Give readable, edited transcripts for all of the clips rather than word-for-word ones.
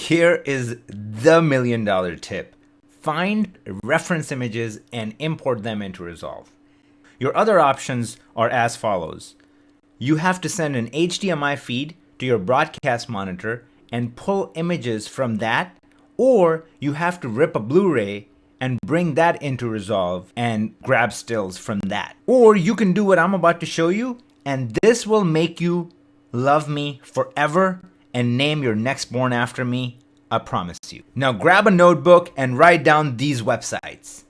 here is the $1,000,000 tip. Find reference images and import them into Resolve. Your other options are as follows. You have to send an HDMI feed to your broadcast monitor and pull images from that, or you have to rip a Blu-ray and bring that into Resolve and grab stills from that. Or you can do what I'm about to show you, and this will make you love me forever and name your next born after me, I promise you. Now grab a notebook and write down these websites.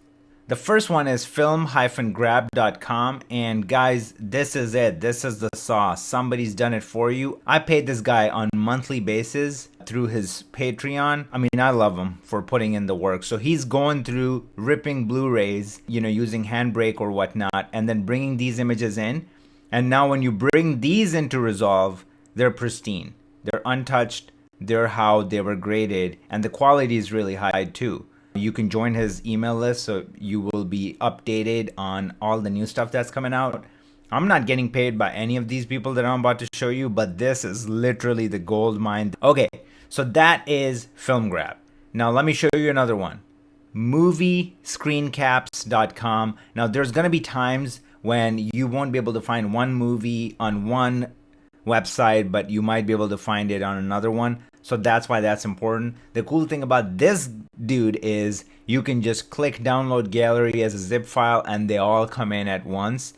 The first one is film-grab.com, and guys, this is it. This is the sauce. Somebody's done it for you. I paid this guy on a monthly basis through his Patreon. I mean, I love him for putting in the work. So he's going through ripping Blu-rays, using Handbrake or whatnot, and then bringing these images in. And now when you bring these into Resolve, they're pristine. They're untouched. They're how they were graded, and the quality is really high too. You can join his email list so you will be updated on all the new stuff that's coming out. I'm not getting paid by any of these people that I'm about to show you, but this is literally the gold mine. Okay, so that is Film Grab. Now let me show you another one. Moviescreencaps.com. Now there's going to be times when you won't be able to find one movie on one website, but you might be able to find it on another one. So that's why that's important. The cool thing about this dude is you can just click download gallery as a zip file and they all come in at once.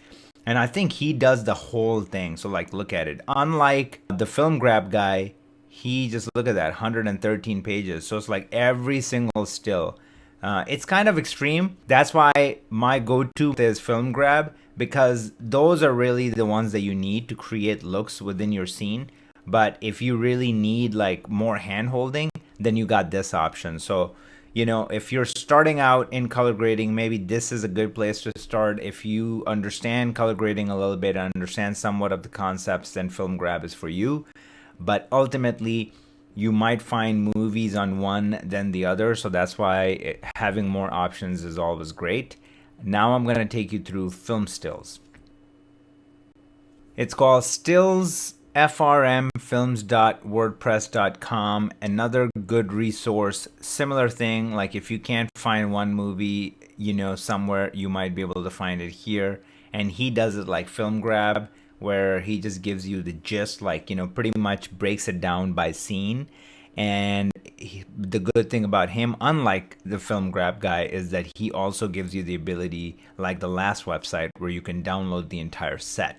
And I think he does the whole thing. So like, look at it. Unlike the Film Grab guy, he just, look at that, 113 pages. So it's like every single still. It's kind of extreme. That's why my go-to is Film Grab, because those are really the ones that you need to create looks within your scene. But if you really need like more hand holding, then you got this option. So, if you're starting out in color grading, maybe this is a good place to start. If you understand color grading a little bit and understand somewhat of the concepts, then Film Grab is for you. But ultimately, you might find movies on one than the other. So that's why having more options is always great. Now I'm going to take you through Film Stills. It's called stillsfrmfilms.wordpress.com. Another good resource. Similar thing, like if you can't find one movie, somewhere, you might be able to find it here. And he does it like Film Grab, where he just gives you the gist, like, pretty much breaks it down by scene. And the good thing about him, unlike the Film Grab guy, is that he also gives you the ability, like the last website, where you can download the entire set.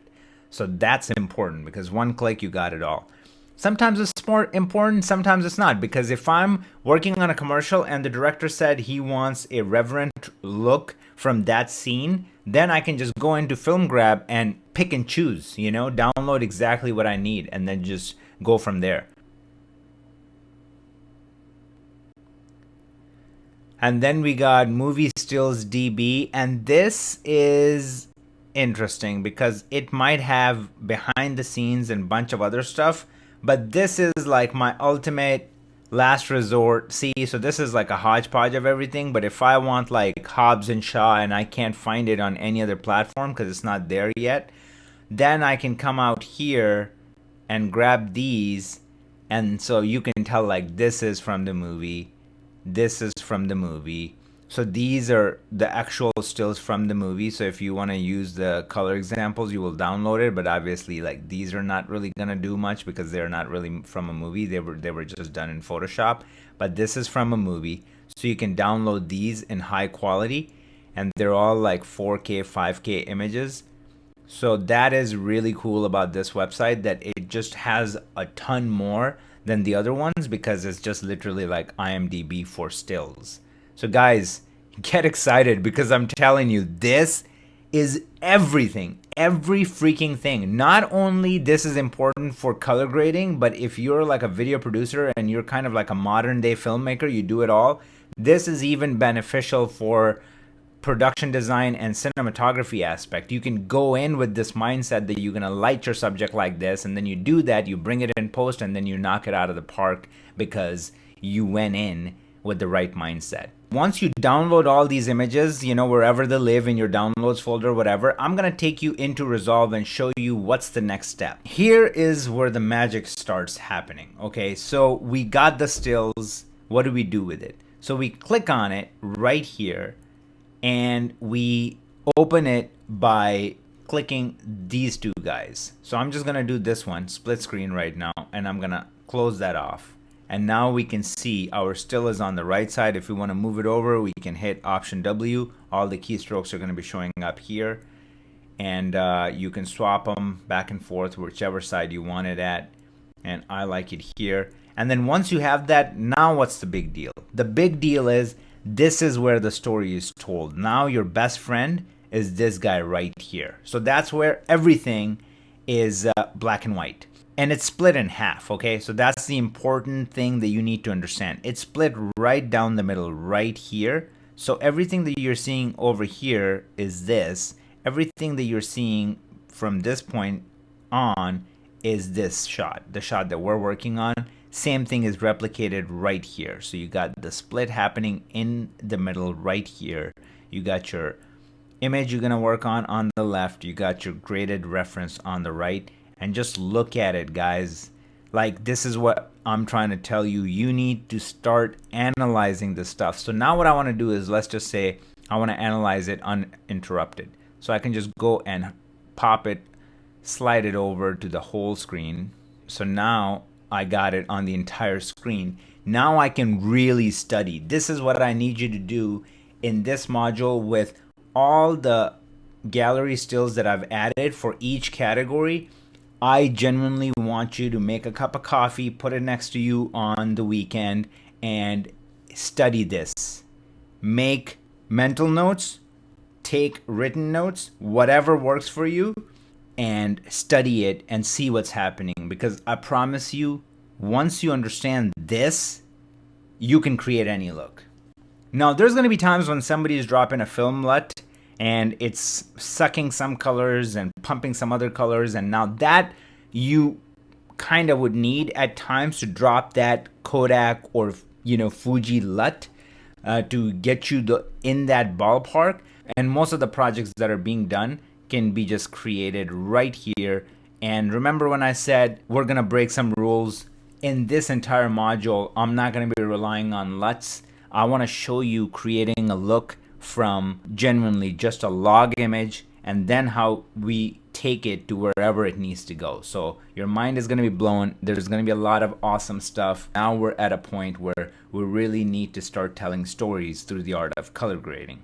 So that's important, because one click, you got it all. Sometimes it's more important, sometimes it's not, because if I'm working on a commercial and the director said he wants a reverent look from that scene, then I can just go into Film Grab and pick and choose, download exactly what I need and then just go from there. And then we got Movie Stills DB, and this is interesting because it might have behind the scenes and a bunch of other stuff, but this is like my ultimate last resort. See, so this is like a hodgepodge of everything, but if I want like Hobbs and Shaw and I can't find it on any other platform because it's not there yet, then I can come out here and grab these, and so you can tell like this is from the movie, this is from the movie. So these are the actual stills from the movie. So if you want to use the color examples, you will download it. But obviously, like, these are not really gonna do much because they're not really from a movie. They were just done in Photoshop. But this is from a movie, so you can download these in high quality, and they're all like 4K, 5K images. So that is really cool about this website, that it just has a ton more than the other ones because it's just literally like IMDb for stills. So guys, get excited because I'm telling you, this is everything, every freaking thing. Not only this is important for color grading, but if you're like a video producer and you're kind of like a modern day filmmaker, you do it all. This is even beneficial for production design and cinematography aspect. You can go in with this mindset that you're gonna light your subject like this, and then you do that, you bring it in post, and then you knock it out of the park because you went in with the right mindset. Once you download all these images, wherever they live in your downloads folder, whatever, I'm going to take you into Resolve and show you what's the next step. Here is where the magic starts happening. Okay, so we got the stills. What do we do with it? So we click on it right here and we open it by clicking these two guys. So I'm just going to do this one, split screen right now, and I'm going to close that off. And now we can see our still is on the right side. If we want to move it over, we can hit Option W. All the keystrokes are going to be showing up here. And you can swap them back and forth, whichever side you want it at. And I like it here. And then once you have that, now what's the big deal? The big deal is this is where the story is told. Now your best friend is this guy right here. So that's where everything is black and white. And it's split in half, okay? So that's the important thing that you need to understand. It's split right down the middle, right here. So everything that you're seeing over here is this. Everything that you're seeing from this point on is this shot, the shot that we're working on. Same thing is replicated right here. So you got the split happening in the middle right here. You got your image you're gonna work on the left. You got your graded reference on the right. And just look at it, guys. Like, this is what I'm trying to tell you. You need to start analyzing this stuff. So now what I want to do is, let's just say I want to analyze it uninterrupted. So I can just go and pop it, slide it over to the whole screen. So now I got it on the entire screen. Now I can really study. This is what I need you to do in this module with all the gallery stills that I've added for each category. I genuinely want you to make a cup of coffee, put it next to you on the weekend, and study this. Make mental notes, take written notes, whatever works for you, and study it and see what's happening. Because I promise you, once you understand this, you can create any look. Now, there's going to be times when somebody is dropping a film LUT and it's sucking some colors and pumping some other colors, and now that you kind of would need at times to drop that Kodak or Fuji LUT to get you in that ballpark. And most of the projects that are being done can be just created right here. And remember when I said we're gonna break some rules in this entire module? I'm not gonna be relying on LUTs. I want to show you creating a look from genuinely just a log image, and then how we take it to wherever it needs to go. So your mind is going to be blown. There's going to be a lot of awesome stuff. Now we're at a point where we really need to start telling stories through the art of color grading.